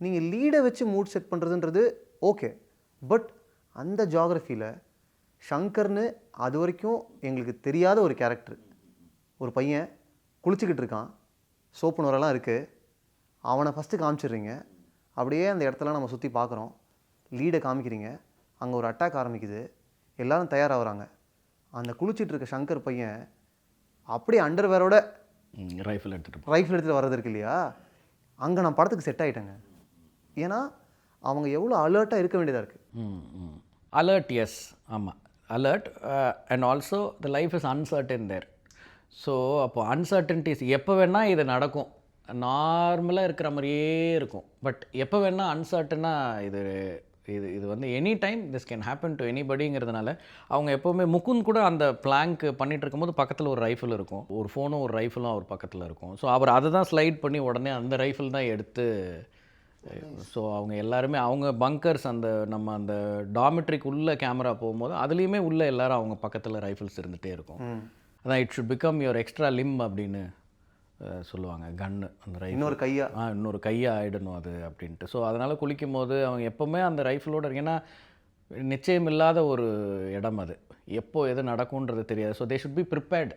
நீங்கள் லீடை வச்சு mood set பண்ணுறதுன்றது ஓகே. பட் அந்த ஜியாகிரஃபியில் ஷங்கர்னு அது வரைக்கும் எங்களுக்கு தெரியாத ஒரு கேரக்டர், ஒரு பையன் குளிச்சுக்கிட்டு இருக்கான், சோப்பு நுரெல்லாம் இருக்குது, அவனை ஃபஸ்ட்டு காமிச்சிடுறீங்க. அப்படியே அந்த இடத்துல நம்ம சுற்றி பார்க்குறோம், லீடை காமிக்கிறீங்க, அங்கே ஒரு அட்டாக் ஆரம்பிக்குது, எல்லோரும் தயாராகிறாங்க. அந்த குளிச்சுட்டு இருக்க ஷங்கர் பையன் அப்படியே அண்டர்வேரோட ரைஃபிள் எடுத்துகிட்டு வர்றது இருக்கு இல்லையா, அங்கே நான் படத்துக்கு செட் ஆகிட்டேங்க. ஏன்னா அவங்க எவ்வளோ அலர்ட்டாக இருக்க வேண்டியதாக இருக்குது. அலர்ட், எஸ், ஆமாம், alert. And also the life is uncertain there. So அப்போ அன்சர்டன்டிஸ் எப்போ வேணால் இது நடக்கும், நார்மலாக இருக்கிற மாதிரியே இருக்கும். பட் எப்போ வேணால் அன்சர்டனாக இது இது இது வந்து any time this can happen to எனிபடிங்கிறதுனால அவங்க எப்போவுமே முகுந்த் கூட அந்த பிளாங்க் பண்ணிகிட்டு இருக்கும்போது பக்கத்தில் ஒரு ரைஃபிள் இருக்கும், ஒரு ஃபோனும் ஒரு ரைஃபிளும் அவர் பக்கத்தில் இருக்கும். ஸோ அவர் அதை தான் ஸ்லைட் பண்ணி உடனே அந்த ரைஃபிள் தான் எடுத்து. ஸோ அவங்க எல்லாருமே அவங்க பங்கர்ஸ், அந்த நம்ம அந்த டாமெட்ரிக்கு உள்ளே கேமரா போகும்போது அதுலேயுமே உள்ளே எல்லோரும் அவங்க பக்கத்தில் ரைஃபிள்ஸ் இருந்துகிட்டே இருக்கும். அதான் it should become your extra limb அப்படின்னு சொல்லுவாங்க. கன்னு அந்த ரைஃபிள் இன்னொரு கையாக ஆகிடணும் அது அப்படின்ட்டு. ஸோ அதனால் குளிக்கும் போது அவங்க எப்போவுமே அந்த ரைஃபிளோடு இருக்கு. ஏன்னா நிச்சயம் இல்லாத ஒரு இடம் அது, எப்போ எது நடக்கும்ன்றது தெரியாது. So they should be prepared.